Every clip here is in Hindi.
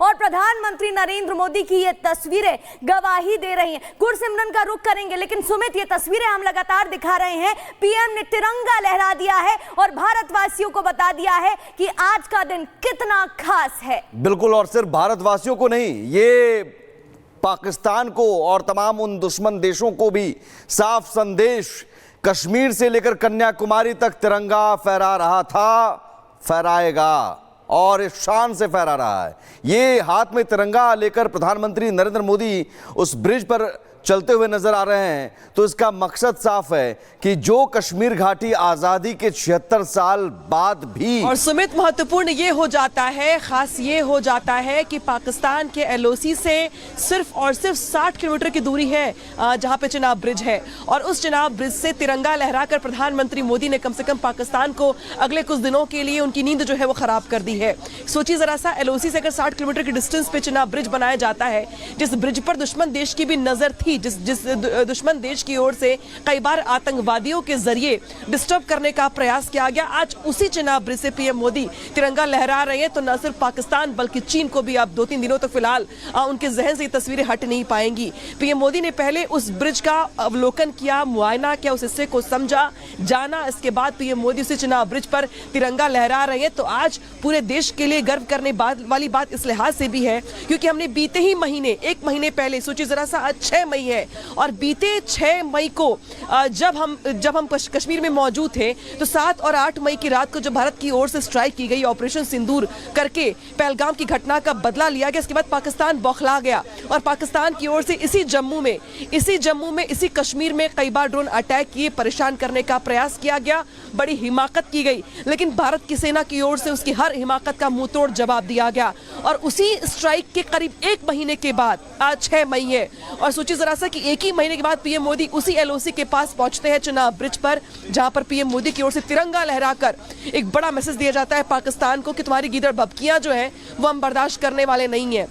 और प्रधानमंत्री नरेंद्र मोदी की ये तस्वीरें गवाही दे रही हैं। गुरसिमरन का रुख करेंगे, लेकिन सुमित, ये तस्वीरें हम लगातार दिखा रहे हैं। पीएम ने तिरंगा लहरा दिया है और भारतवासियों को बता दिया है कि आज का दिन कितना खास है। बिल्कुल, और सिर्फ भारतवासियों को नहीं, ये पाकिस्तान को और तमाम उन दुश्मन देशों को भी साफ संदेश, कश्मीर से लेकर कन्याकुमारी तक तिरंगा फहरा रहा था, फहराएगा और इस शान से फहरा रहा है। ये हाथ में तिरंगा लेकर प्रधानमंत्री नरेंद्र मोदी उस ब्रिज पर चलते हुए नजर आ रहे हैं, तो इसका मकसद साफ है कि जो कश्मीर घाटी आजादी के 76 साल बाद भी। और सुमित, महत्वपूर्ण ये हो जाता है, खास ये हो जाता है कि पाकिस्तान के एलओसी से सिर्फ और सिर्फ 60 किलोमीटर की दूरी है जहां पे चिनाब ब्रिज है, और उस चिनाब ब्रिज से तिरंगा लहराकर प्रधानमंत्री मोदी ने कम से कम पाकिस्तान को अगले कुछ दिनों के लिए उनकी नींद जो है वो खराब कर दी है। सोचिए जरा सा, एलओसी से अगर 60 किलोमीटर की डिस्टेंस पे चिनाब ब्रिज बनाया जाता है, जिस ब्रिज पर दुश्मन देश की भी नजर थी, जिस दुश्मन देश की ओर से कई बार आतंकवादियों के जरिए डिस्टर्ब करने का प्रयास किया गया, आज उसी चिनाब ब्रिज से पीएम मोदी तिरंगा लहरा रहे हैं, तो न सिर्फ पाकिस्तान बल्कि चीन को भी अब 2-3 दिनों तक फिलहाल उनके जहन से ये तस्वीरें हट नहीं पाएंगी। पीएम मोदी ने पहले उस ब्रिज का अवलोकन किया, मुआयना किया, उस हिस्से को समझा, जाना। इसके बाद पीएम मोदी उसी चिनाब ब्रिज पर तिरंगा लहरा रहे हैं, तो आज पूरे देश के लिए गर्व करने वाली बात इस लिहाज से भी है क्योंकि हमने बीते ही महीने, 1 महीने पहले, सोचिए जरा सा, आज 6 मई है और बीते 6 मई को जब हम कश्मीर में मौजूद थे, तो 7 और 8 मई की रात को जब भारत की ओर से स्ट्राइक की गई, ऑपरेशन सिंदूर करके पहलगाम की घटना का बदला लिया गया, इसके बाद पाकिस्तान बौखला गया और पाकिस्तान की ओर से इसी जम्मू में इसी कश्मीर में कई बार ड्रोन अटैक किए, परेशान करने का प्रयास किया गया, बड़ी हिमाकत की गई, लेकिन भारत की सेना की ओर से उसकी हर हिमाकत का मुंहतोड़ जवाब दिया गया। और उसी स्ट्राइक के करीब 1 महीने के बाद आज 6 मई है और सोचिए जरा सा कि 1 ही महीने के बाद पीएम मोदी उसी एलओसी के पास पहुंचते हैं, चिनाब ब्रिज पर, जहां पर पीएम मोदी की ओर से तिरंगा लहराकर एक बड़ा मैसेज दिया जाता है पाकिस्तान को कि तुम्हारी गीदड़ भभकियां जो है वो हम बर्दाश्त करने वाले नहीं है।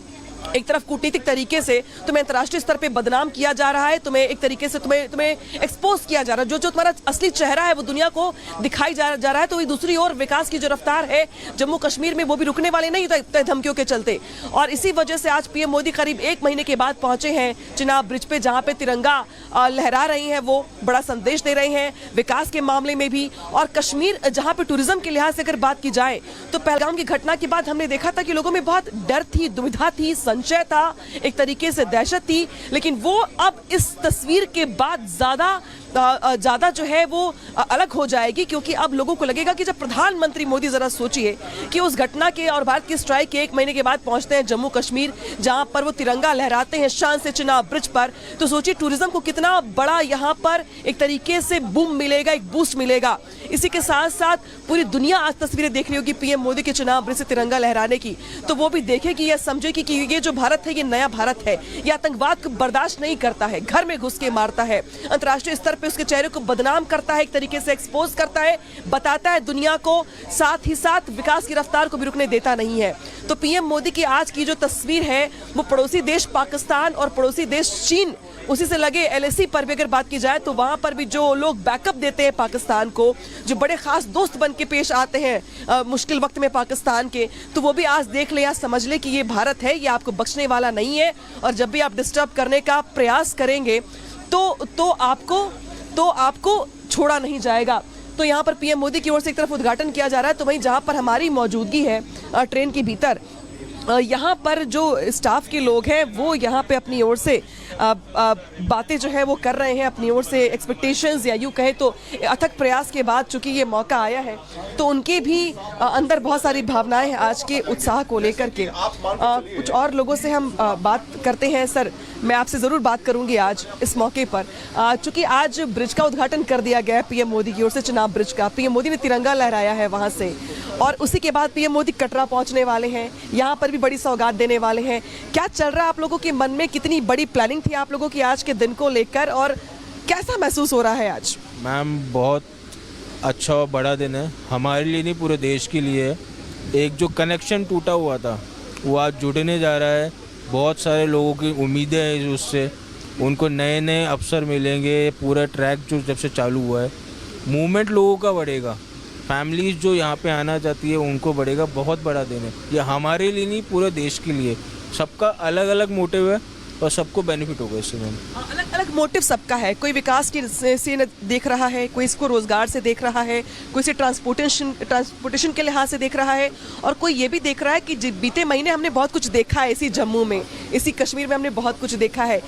एक तरफ कूटनीतिक तरीके से तुम्हें अंतर्राष्ट्रीय स्तर पे बदनाम किया जा रहा है, तुम्हें एक तरीके से तुम्हें एक्सपोज किया जा रहा है, जो तुम्हारा असली चेहरा है वो दुनिया को दिखाई जा रहा है। तो दूसरी ओर विकास की जो रफ्तार है जम्मू कश्मीर में, वो भी रुकने वाले नहीं तय धमकियों के चलते, और इसी वजह से आज पीएम मोदी करीब 1 महीने के बाद पहुंचे हैं चिनाब ब्रिज पे, जहां पे तिरंगा लहरा रही हैं, वो बड़ा संदेश दे रहे हैं विकास के मामले में भी। और कश्मीर जहां पे टूरिज्म के लिहाज से अगर बात की जाए, तो पहलगाम की घटना के बाद हमने देखा था कि लोगों में बहुत डर थी, दुविधा थी, संशय था, एक तरीके से दहशत थी, लेकिन वो अब इस तस्वीर के बाद ज्यादा जो है वो अलग हो जाएगी, क्योंकि अब लोगों को लगेगा कि जब प्रधानमंत्री मोदी, जरा सोचिए कि उस घटना के और भारत की स्ट्राइक के 1 महीने के बाद पहुंचते हैं जम्मू कश्मीर, जहां पर वो तिरंगा लहराते हैं शान से चिनाब ब्रिज पर, तो सोचिए टूरिज्म को कितना बड़ा यहां पर एक तरीके से बूम मिलेगा, एक बूस्ट मिलेगा। इसी के साथ साथ पूरी दुनिया आज तस्वीरें देख रही होगी पीएम मोदी के चिनाब ब्रिज से तिरंगा लहराने की, तो वो भी देखेगी या समझेगी कि ये जो भारत है ये नया भारत है, ये आतंकवाद को बर्दाश्त नहीं करता है, घर में घुस के मारता है, अंतर्राष्ट्रीय स्तर पे उसके चेहरे को बदनाम करता है, एक तरीके से एक्सपोज करता है, बताता है दुनिया को, साथ ही साथ विकास की रफ्तार को भी रुकने देता नहीं है। तो पीएम मोदी की आज की जो तस्वीर है वो पड़ोसी देश पाकिस्तान और पड़ोसी देश चीन, उसी से लगे एलएसी पर भी अगर बात की जाए, तो वहां पर भी जो लोग बैकअप देते हैं पाकिस्तान को, जो बड़े खास दोस्त बन के पेश आते हैं मुश्किल वक्त में पाकिस्तान के, तो वो भी आज देख ले या समझ ले कि ये भारत है, ये आपको बख्शने वाला नहीं है, और जब भी आप डिस्टर्ब करने का प्रयास करेंगे तो आपको छोड़ा नहीं जाएगा। तो यहाँ पर पीएम मोदी की ओर से एक तरफ उद्घाटन किया जा रहा है, तो वहीं जहाँ पर हमारी मौजूदगी है ट्रेन के भीतर, यहाँ पर जो स्टाफ के लोग हैं वो यहाँ पे अपनी ओर से बातें जो है वो कर रहे हैं, अपनी ओर से एक्सपेक्टेशंस या यूँ कहे तो अथक प्रयास के बाद चूंकि ये मौका आया है, तो उनके भी अंदर बहुत सारी भावनाएं हैं आज के उत्साह को लेकर के। कुछ और लोगों से हम बात करते हैं। सर, मैं आपसे ज़रूर बात करूंगी आज इस मौके पर, चूँकि आज ब्रिज का उद्घाटन कर दिया गया है पीएम मोदी की ओर से, चिनाब ब्रिज का। पीएम मोदी ने तिरंगा लहराया है वहाँ से, और उसी के बाद पीएम मोदी कटरा पहुँचने वाले हैं, यहाँ पर भी बड़ी सौगात देने वाले हैं। क्या चल रहा है आप लोगों के मन में, कितनी बड़ी प्लानिंग थी आप लोगों की आज के दिन को लेकर, और कैसा महसूस हो रहा है आज? मैम, बहुत अच्छा और बड़ा दिन है हमारे लिए, नहीं पूरे देश के लिए। एक जो कनेक्शन टूटा हुआ था वो आज जुड़ने जा रहा है। बहुत सारे लोगों की उम्मीदें हैं उससे, उनको नए नए अवसर मिलेंगे। पूरा ट्रैक जो जब से चालू हुआ है, मूवमेंट लोगों का बढ़ेगा, फैमिलीज जो यहाँ पे आना चाहती है उनको बढ़ेगा, बहुत बड़ा दिन है ये हमारे लिए नहीं पूरे देश के लिए। सबका अलग अलग मोटिव है और सबको बेनिफिट होगा इससे। मैम अलग अलग मोटिव सबका है, कोई विकास की से देख रहा है, कोई इसको रोजगार से देख रहा है, कोई इसे ट्रांसपोर्टेशन के लिहाज से देख रहा है, और कोई ये भी देख रहा है कि बीते महीने हमने बहुत कुछ देखा है इसी जम्मू में, इसी कश्मीर में हमने बहुत कुछ देखा है।